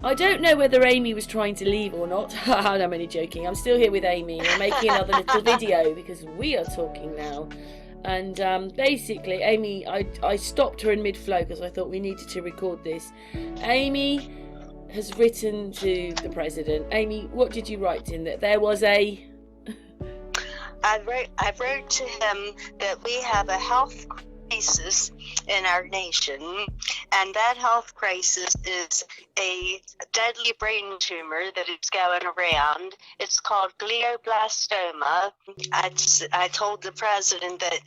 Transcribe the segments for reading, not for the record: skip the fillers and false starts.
I don't know whether Amy was trying to leave or not. I'm only joking. I'm still here with Amy. We're making another little video because we are talking now. And basically, Amy, I stopped her in mid-flow because I thought we needed to record this. Amy has written to the president. Amy, what did you write to him? That there was a... I wrote to him that we have a health crisis in our nation, and that health crisis is a deadly brain tumor that is going around. It's called glioblastoma. I told the president that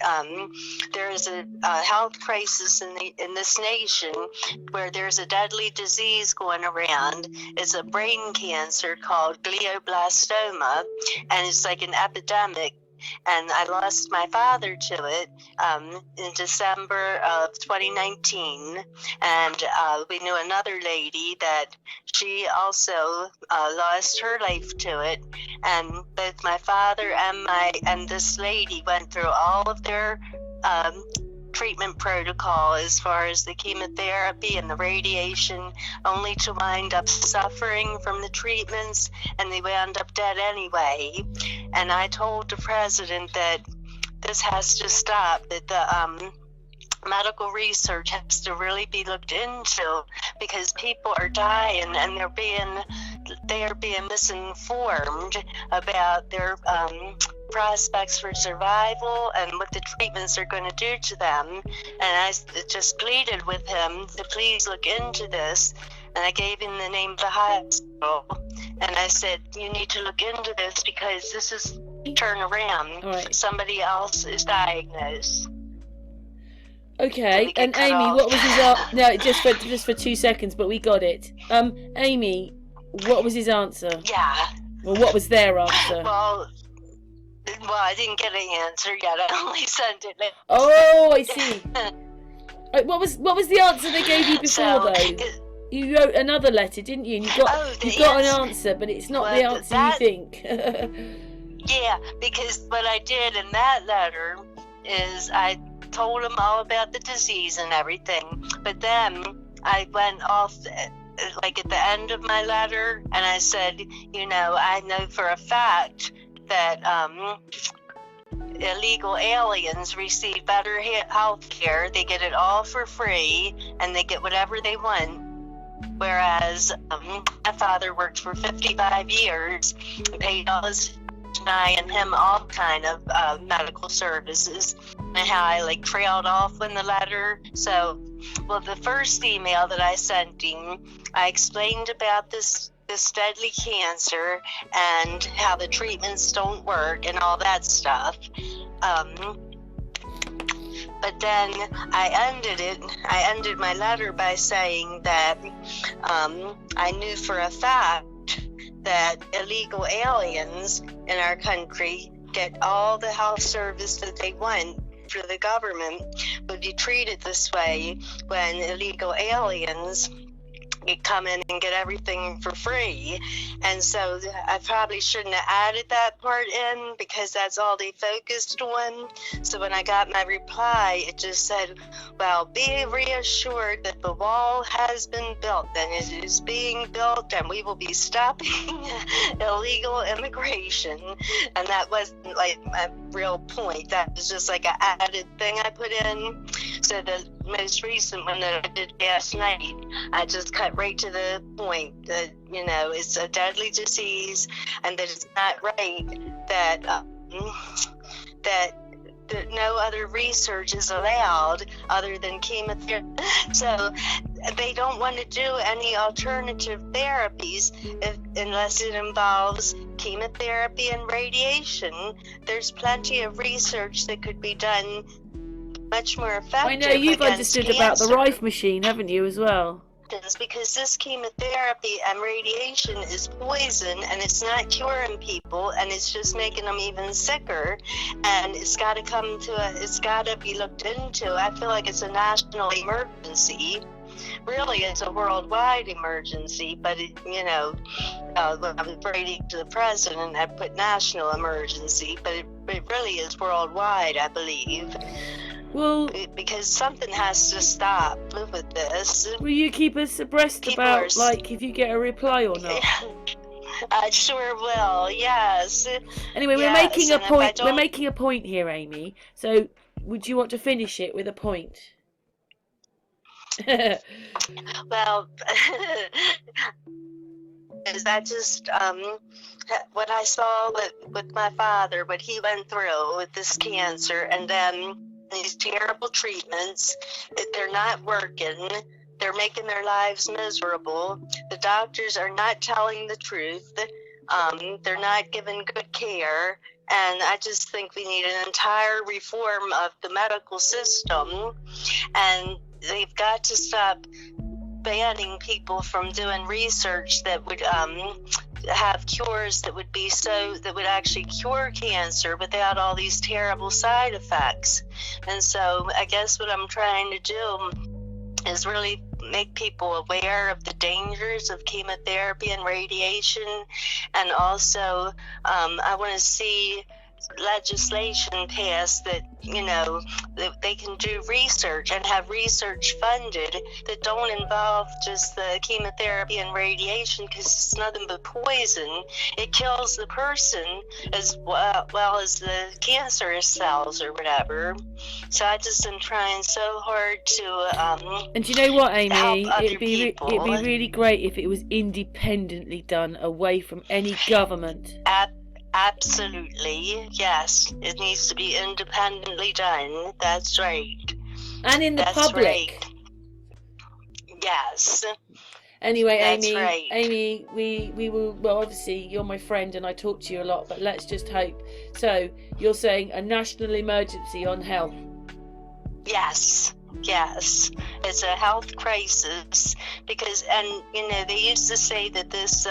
there is a health crisis in this nation where there's a deadly disease going around. It's a brain cancer called glioblastoma, and it's like an epidemic. And I lost my father to it in December of 2019. And we knew another lady that she also lost her life to it. And both my father and this lady went through all of their treatment protocol as far as the chemotherapy and the radiation, only to wind up suffering from the treatments, and they wound up dead anyway. And I told the president that this has to stop, that the medical research has to really be looked into, because people are dying and they are being misinformed about their prospects for survival and what the treatments are going to do to them. And I just pleaded with him to please look into this. And I gave him the name of the hospital. And I said, you need to look into this because this is turn around. Right. Somebody else is diagnosed. Okay, and Amy, what was his no, just for 2 seconds, but we got it. Amy, what was his answer? Yeah. Well, what was their answer? Well, I didn't get an answer yet. I only sent it. Oh, I see. What was the answer they gave you before, though? You wrote another letter, didn't you? And you got an answer, but it's not the answer you think. Yeah, because what I did in that letter is I told him all about the disease and everything, but then I went off like at the end of my letter and I said, I know for a fact that illegal aliens receive better health care. They get it all for free and they get whatever they want. Whereas my father worked for 55 years, paid all his and I and him all kind of medical services, and how I trailed off in the letter. So, the first email that I sent him, I explained about this deadly cancer and how the treatments don't work and all that stuff. But then I ended my letter by saying that I knew for a fact that illegal aliens in our country get all the health service that they want, for the government would be treated this way when illegal aliens come in and get everything for free. And so I probably shouldn't have added that part in because that's all they focused on. So when I got my reply, it just said, well, be reassured that the wall has been built and it is being built and we will be stopping illegal immigration. And that wasn't my real point. That was just an added thing I put in. So the most recent one that I did last night, I just cut right to the point that, it's a deadly disease and that it's not right that that no other research is allowed other than chemotherapy. So they don't want to do any alternative therapies unless it involves chemotherapy and radiation. There's plenty of research that could be done much more effective. I know you've understood about the Rife machine, haven't you, as well? Because this chemotherapy and radiation is poison and it's not curing people and it's just making them even sicker, and it's got to be looked into. I feel like it's a national emergency. Really, it's a worldwide emergency, but when I was writing to the president, I put national emergency, but it really is worldwide, I believe. Well, because something has to stop with this. will you keep us abreast People about, are like, if you get a reply or not? I sure will. Yes. Anyway, we're Yes, making a and if I point. We're don't- making a point here, Amy. So, would you want to finish it with a point? Well, is that just what I saw with my father, what he went through with this cancer, and then these terrible treatments, they're not working. They're making their lives miserable. The doctors are not telling the truth. They're not giving good care. And I just think we need an entire reform of the medical system. And they've got to stop banning people from doing research that would have cures that would actually cure cancer without all these terrible side effects. And so I guess what I'm trying to do is really make people aware of the dangers of chemotherapy and radiation. And also I want to see legislation passed that, that they can do research and have research funded that don't involve just the chemotherapy and radiation, because it's nothing but poison. It kills the person as well as the cancerous cells or whatever. So I just am trying so hard to and you know what, Amy? help other It'd be people. really great if it was independently done, away from any government. Absolutely, yes. It needs to be independently done. That's right. And in the public. Right. Yes. Anyway, That's Amy, right. Amy, we will. Well, obviously, you're my friend, and I talk to you a lot. But let's just hope. So, you're saying a national emergency on health? Yes. It's a health crisis because, and they used to say that this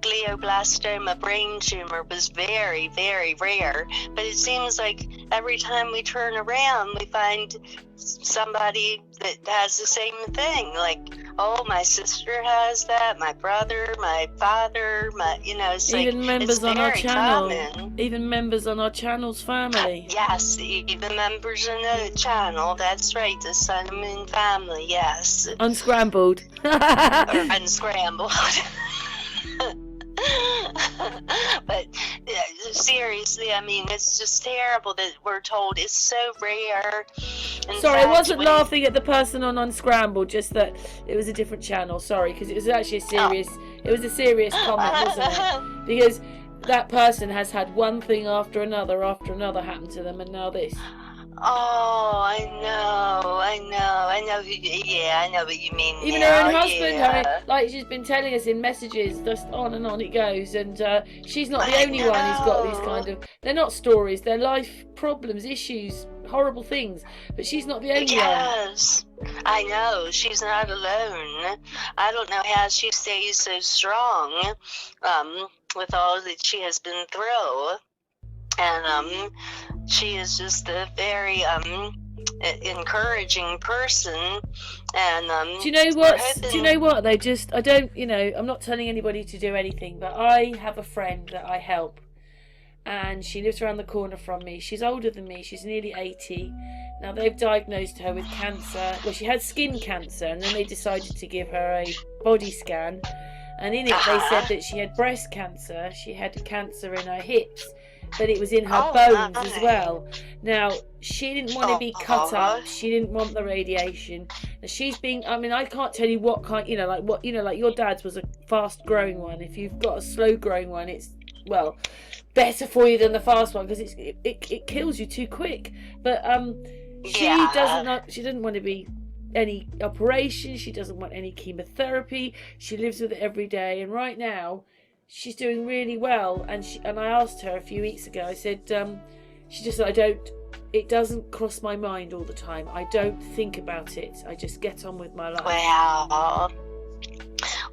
glioblastoma brain tumor was very, very rare, but it seems like every time we turn around we find somebody that has the same thing, like, oh, my sister has that, my brother, my father, it's even like, members it's on our very channel common. Even members on our channel's family. Yes, even members in the channel, that's right, the Sun and Moon family, yes. Unscrambled. Or unscrambled. But seriously, I mean, it's just terrible that we're told it's so rare. Sorry, I wasn't laughing at the person on Unscrambled, just that it was a different channel. Sorry, because it was actually it was a serious comment, wasn't it? Because that person has had one thing after another happen to them, and now this. Oh, I know. Yeah, I know what you mean. Even her own husband, like she's been telling us in messages, just on and on it goes. And she's not the only one who's got these kind of. They're not stories. They're life problems, issues, horrible things. But she's not the only one. Yes, I know. She's not alone. I don't know how she stays so strong with all that she has been through. And she is just a very encouraging person. And do you know what? Do you know what? I don't. I'm not telling anybody to do anything, but I have a friend that I help, and she lives around the corner from me. She's older than me. She's nearly 80. Now they've diagnosed her with cancer. Well, she had skin cancer, and then they decided to give her a body scan, and in it they said that she had breast cancer. She had cancer in her hips, but it was in her bones as well. Now, she didn't want to be cut up. She didn't want the radiation. Now, she's being, I can't tell you what kind, like your dad's was a fast growing one. If you've got a slow growing one, it's, well, better for you than the fast one, because it kills you too quick. But she doesn't want to be any operation. She doesn't want any chemotherapy. She lives with it every day. And right now, she's doing really well, and I asked her a few weeks ago. I said, she just said, it doesn't cross my mind all the time. I don't think about it. I just get on with my life.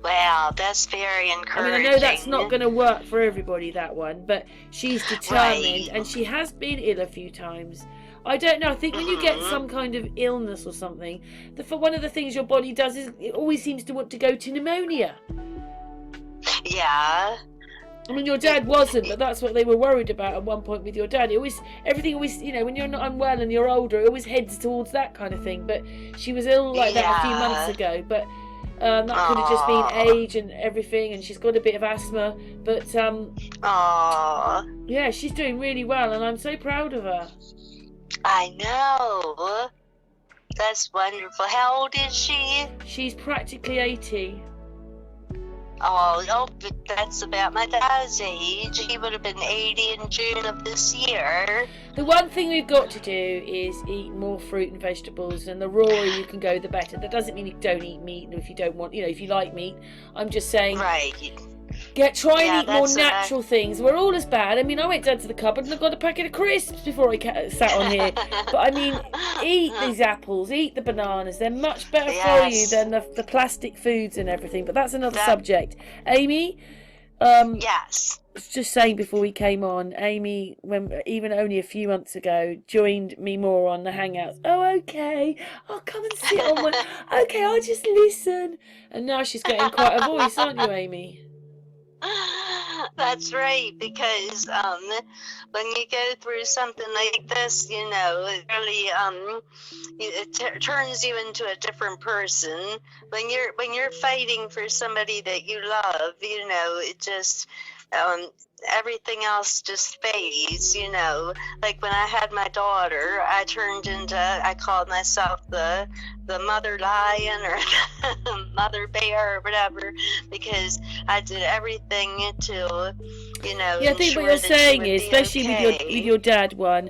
Wow, that's very encouraging. I know that's not going to work for everybody, that one, but she's determined, and she has been ill a few times. I don't know. I think when you get some kind of illness or something, one of the things your body does is it always seems to want to go to pneumonia. Yeah. I mean, your dad wasn't, but that's what they were worried about at one point with your dad. Everything always, when you're not unwell and you're older, it always heads towards that kind of thing. But she was ill like that a few months ago. But that could have just been age and everything, and she's got a bit of asthma. But yeah, she's doing really well, and I'm so proud of her. I know. That's wonderful. How old is she? She's practically 80. Oh, but that's about my dad's age. He would have been 80 in June of this year. The one thing we've got to do is eat more fruit and vegetables, and the rawer you can go, the better. That doesn't mean you don't eat meat if you don't want, if you like meat. I'm just saying, right. Try and eat more natural things. We're all as bad. I mean, I went down to the cupboard and I got a packet of crisps before I sat on here. But I mean, eat these apples, eat the bananas. They're much better for you than the plastic foods and everything. But that's another subject. Amy? Yes. Just saying before we came on, Amy, even only a few months ago, joined me more on the Hangouts. Oh, okay. I'll come and sit on one. Okay, I'll just listen. And now she's getting quite a voice, aren't you, Amy? That's right, because when you go through something like this, it really it turns you into a different person. When you're fighting for somebody that you love, it just everything else just fades. Like when I had my daughter, I called myself the mother lion or the mother bear or whatever, because I did everything to I think what you're saying is, especially with your dad one,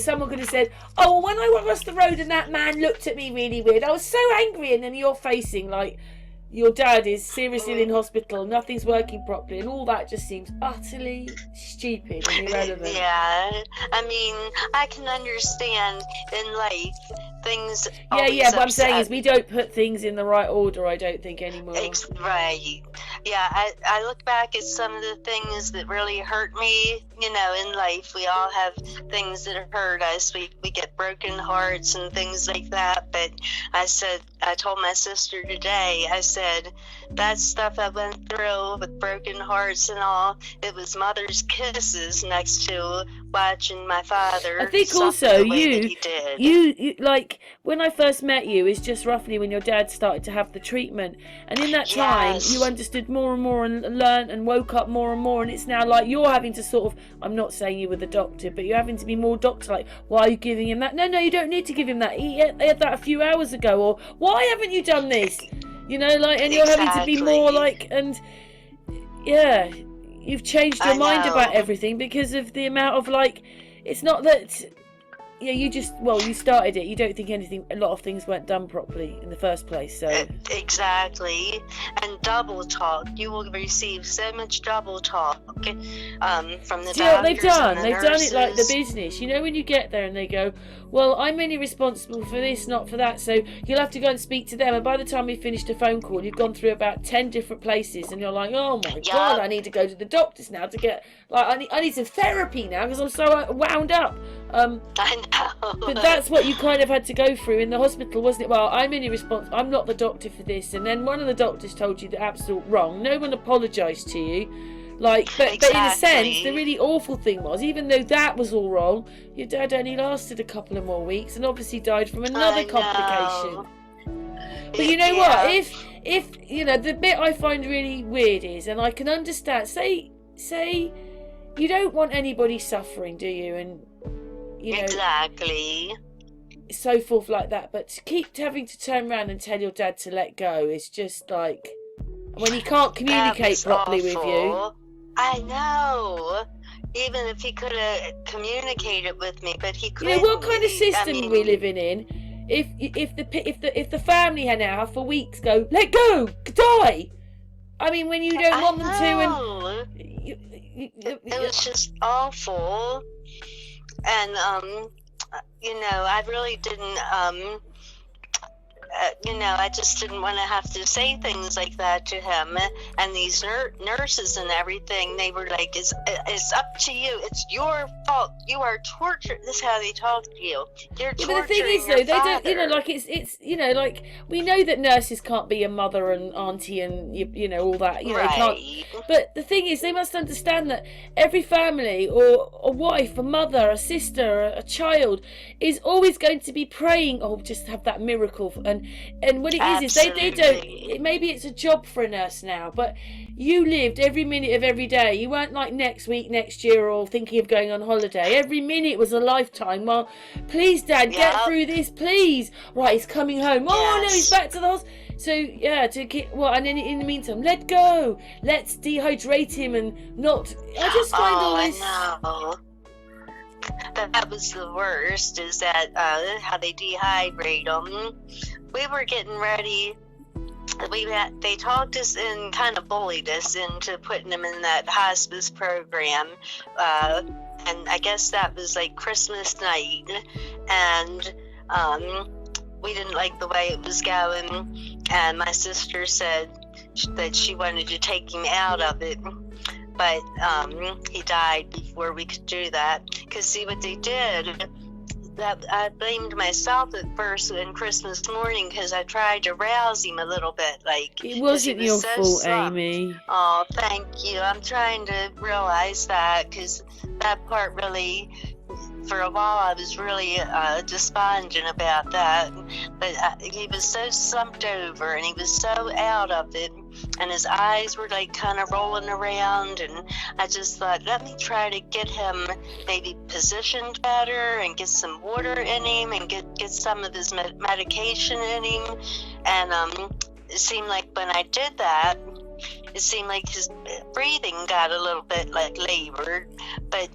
someone could have said, oh, when I went across the road and that man looked at me really weird, I was so angry, and then you're facing like your dad is seriously in hospital, nothing's working properly, and all that just seems utterly stupid and irrelevant. Yeah, I mean, I can understand in life things. Yeah, what I'm saying is we don't put things in the right order, I don't think, anymore. Right. Yeah, I look back at some of the things that really hurt me, in life. We all have things that hurt us. We get broken hearts and things like that. But I told my sister today, I said, that stuff I went through with broken hearts and all, it was mother's kisses next to watching my father. I think also you like when I first met you is just roughly when your dad started to have the treatment, and in that time you understood more and more and learned and woke up more and more, and it's now like you're having to sort of, I'm not saying you were the doctor, but you're having to be more doctor like, why are you giving him that? No, you don't need to give him that. He had that a few hours ago, or why haven't you done this? And you're having to be more like, and yeah, you've changed your mind about everything because of the amount of like, it's not that, you started it. You don't think a lot of things weren't done properly in the first place, so. Exactly. And double talk. You will receive so much double talk from the doctors. They've done? They've done it like the business. When you get there and they go, well, I'm only responsible for this, not for that, so you'll have to go and speak to them. And by the time we finished a phone call, you've gone through about 10 different places, and you're like, oh my God, I need to go to the doctors now to get, like, I need some therapy now because I'm so wound up. I know. But that's what you kind of had to go through in the hospital, wasn't it? Well, I'm not the doctor for this. And then one of the doctors told you the absolute wrong. No one apologised to you. But in a sense, the really awful thing was, even though that was all wrong, your dad only lasted a couple of more weeks and obviously died from another complication. But you know what? If the bit I find really weird is, and I can understand, say you don't want anybody suffering, do you? And exactly. So forth like that, but to keep having to turn around and tell your dad to let go is just like when he can't communicate properly with you. I know. Even if he could have communicated with me, but he couldn't. What kind of system are we living in? If the family now for weeks go, let go, die. I mean, when you don't want them to, and it was just awful. And I really didn't I just didn't want to have to say things like that to him. And these nurses and everything, they were like, it's up to you. It's your fault. You are tortured. This is how they talk to you. You're torturing but the thing is, though, they don't, like it's, like we know that nurses can't be a mother and auntie and, all that, they can't. But the thing is, they must understand that every family or a wife, a mother, a sister, a child is always going to be praying, oh, just have that miracle. And what it is they don't, maybe it's a job for a nurse now, but you lived every minute of every day. You weren't like next week, next year, or thinking of going on holiday. Every minute was a lifetime. Well, please, Dad, get through this, please. Right, he's coming home. Oh, no, he's back to the hospital. So, yeah, and then in the meantime, let go. Let's dehydrate him and not... I just find all this... I know. That was the worst, is that how they dehydrate them. We were getting ready. They talked us and kind of bullied us into putting him in that hospice program. And I guess that was like Christmas night. And we didn't like the way it was going. And my sister said that she wanted to take him out of it. But he died before we could do that. Because see what they did, that I blamed myself at first on Christmas morning because I tried to rouse him a little bit. Like, it wasn't your fault, Amy. Oh, thank you. I'm trying to realize that, because that part really, for a while, I was really despondent about that. But he was so slumped over and he was so out of it. And his eyes were like kind of rolling around, and I just thought, let me try to get him maybe positioned better and get some water in him and get some of his medication in him. And it seemed like when I did that, it seemed like his breathing got a little bit like labored. But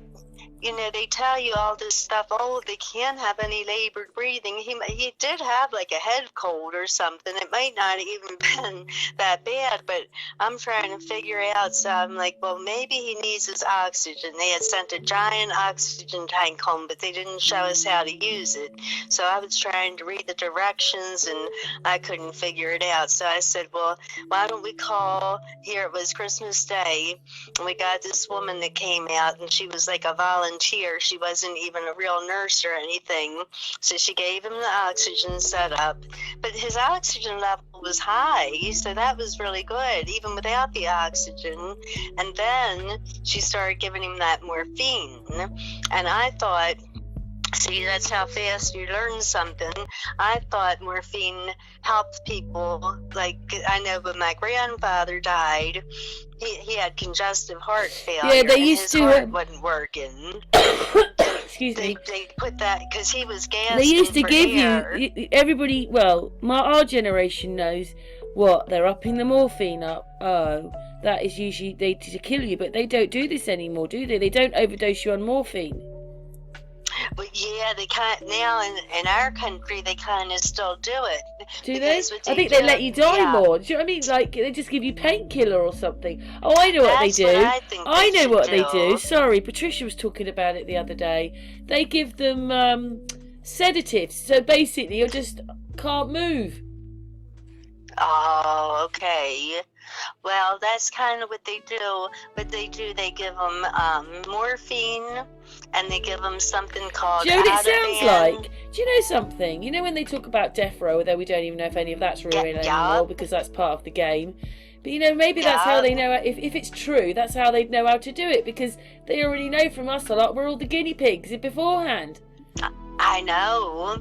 they tell you all this stuff. Oh, they can't have any labored breathing. He did have like a head cold or something. It might not even been that bad, but I'm trying to figure out. So I'm like, well, maybe he needs his oxygen. They had sent a giant oxygen tank home, but they didn't show us how to use it. So I was trying to read the directions, and I couldn't figure it out. So I said, well, why don't we call? Here, it was Christmas Day, and we got this woman that came out, and she was like a volunteer. She wasn't even a real nurse or anything. So she gave him the oxygen setup, but his oxygen level was high, so that was really good, even without the oxygen. And then she started giving him that morphine, and I thought, see, that's how fast you learn something. I thought morphine helped people. Like, I know when my grandfather died, he had congestive heart failure. Yeah, they used his to. Heart wasn't working. Excuse me. They put that because he was gasping. They used to give air. you everybody. Well, our generation knows what they're upping the morphine up. Oh, that is usually to kill you, but they don't do this anymore, do they? They don't overdose you on morphine. But yeah, they kind now in our country they kind of still do it. Do they? I think they let you die more. Do you know what I mean? Like they just give you painkiller or something. Oh, I know what they do. I know what they do. Sorry, Patricia was talking about it the other day. They give them sedatives, so basically you just can't move. Oh, okay. Well, that's kind of what they do. They give them morphine, and they give them something called. Do you know what it sounds like? Do you know something? You know when they talk about death row, although we don't even know if any of that's real anymore because that's part of the game. But maybe that's how they know. If it's true, that's how they know how to do it, because they already know from us a lot. We're all the guinea pigs beforehand. I know.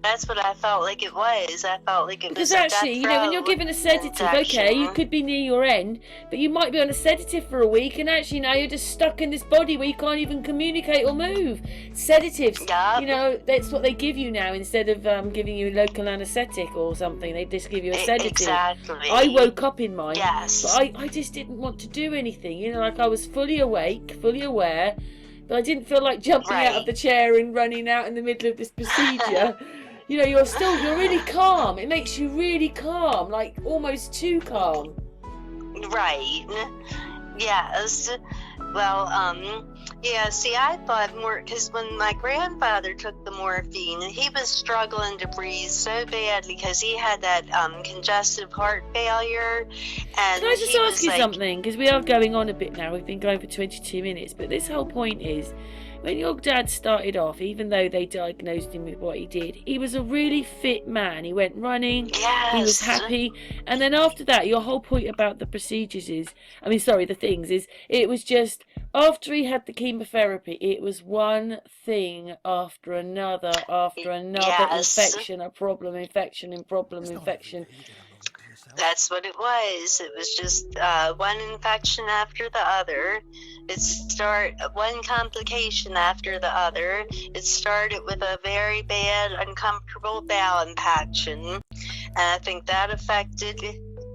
That's what I felt like it was. I felt like it was. Because actually, when you're given a sedative, okay, you could be near your end, but you might be on a sedative for a week, and actually now you're just stuck in this body where you can't even communicate or move. Sedatives, that's what they give you now instead of giving you local anaesthetic or something. They just give you a sedative. Exactly. I woke up in mine, yes, but I just didn't want to do anything. Like I was fully awake, fully aware. But I didn't feel like jumping out of the chair and running out in the middle of this procedure. You're really calm. It makes you really calm, like almost too calm. Right. Yes. Well, Yeah, see, I thought more, because when my grandfather took the morphine, he was struggling to breathe so badly because he had that congestive heart failure, and Can I just he ask was you like, something? Because we are going on a bit now. We've been going for 22 minutes. But this whole point is, when your dad started off, even though they diagnosed him with what he did, he was a really fit man. He went running. yes, He was happy. And then after that, your whole point about the procedures is, the things is, it was just, after he had the chemotherapy, it was one thing after another, yes. infection, a problem, infection, infection. That's what it was. It was just one infection after the other. One complication after the other. It started with a very bad, uncomfortable bowel infection, and I think that affected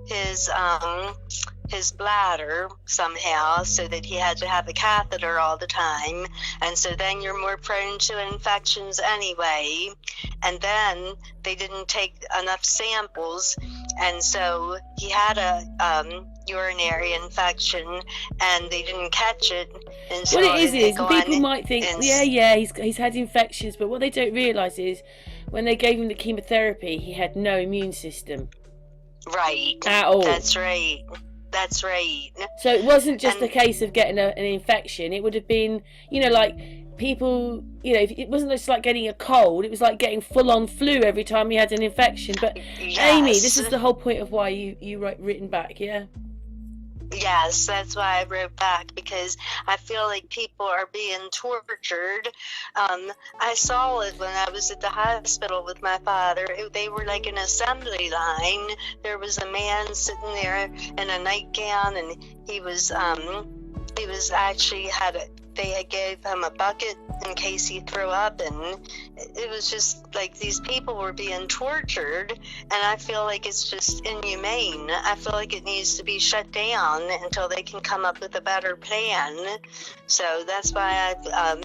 his bladder somehow, so that he had to have a catheter all the time, and so then you're more prone to infections anyway. And then they didn't take enough samples, and so he had a urinary infection, and they didn't catch it. And so what it is people might think, he's had infections, but what they don't realise is, when they gave him the chemotherapy, he had no immune system. Right. At all. That's right. That's right. So it wasn't just a case of getting an infection. It would have been, like people, it wasn't just like getting a cold. It was like getting full-on flu every time you had an infection. But yes. Amy, this is the whole point of why you written back, yeah? Yes, that's why I wrote back, because I feel like people are being tortured. I saw it when I was at the hospital with my father. They were like an assembly line. There was a man sitting there in a nightgown, and he was actually they gave him a bucket in case he threw up, and it was just like these people were being tortured, and I feel like it's just inhumane. I feel like it needs to be shut down until they can come up with a better plan. So that's why I've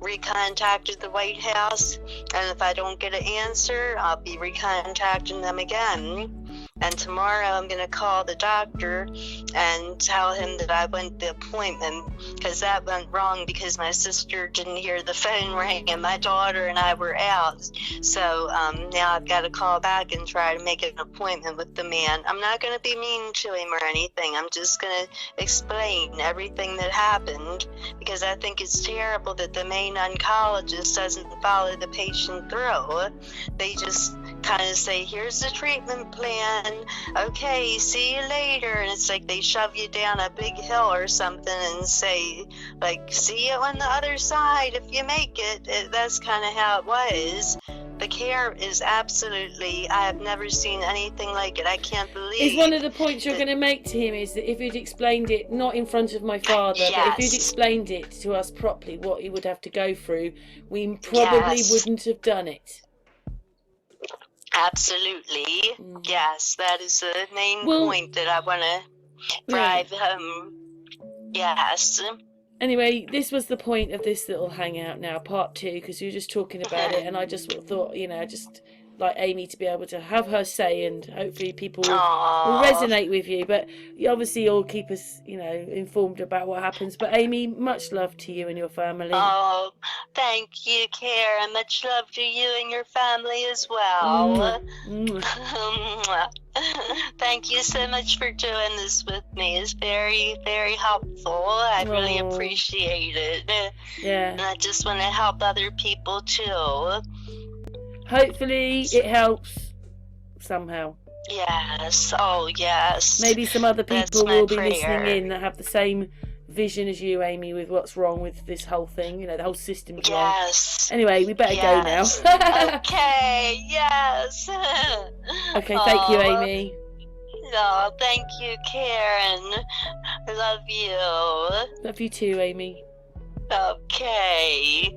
recontacted the White House, and if I don't get an answer, I'll be recontacting them again. And tomorrow I'm going to call the doctor and tell him that I went the appointment, because that went wrong because my sister didn't hear the phone ring and my daughter and I were out. So now I've got to call back and try to make an appointment with the man. I'm not going to be mean to him or anything. I'm just going to explain everything that happened, because I think it's terrible that the main oncologist doesn't follow the patient through. They just kind of say, here's the treatment plan, okay, see you later, and it's like they shove you down a big hill or something and say, like, see you on the other side if you make it. That's kind of how it was. The care is absolutely, I have never seen anything like it. I can't believe. Is one of the points you're going to make to him is that if you'd explained it, not in front of my father, yes. but if you'd explained it to us properly, what he would have to go through, we probably yes. wouldn't have done it. Absolutely. Yes, that is the main point that I want to drive home. Yes. Anyway, this was the point of this little hangout now, part 2, because you were just talking about it, and I just thought, just like Amy to be able to have her say, and hopefully people will resonate with you. But you obviously all keep us, informed about what happens. But Amy, much love to you and your family. Oh, thank you, Karen. Much love to you and your family as well. Thank you so much for doing this with me. It's very, very helpful. I really appreciate it. Yeah. And I just want to help other people too. Hopefully it helps somehow. Yes. Oh, yes. Maybe some other people will be prayer. listening in that have the same vision as you, Amy, with what's wrong with this whole thing. The whole system's wrong. Yes. Anyway, we better go now. Okay. Yes. Okay. Thank you, Amy. No, thank you, Karen. I love you. Love you too, Amy. Okay.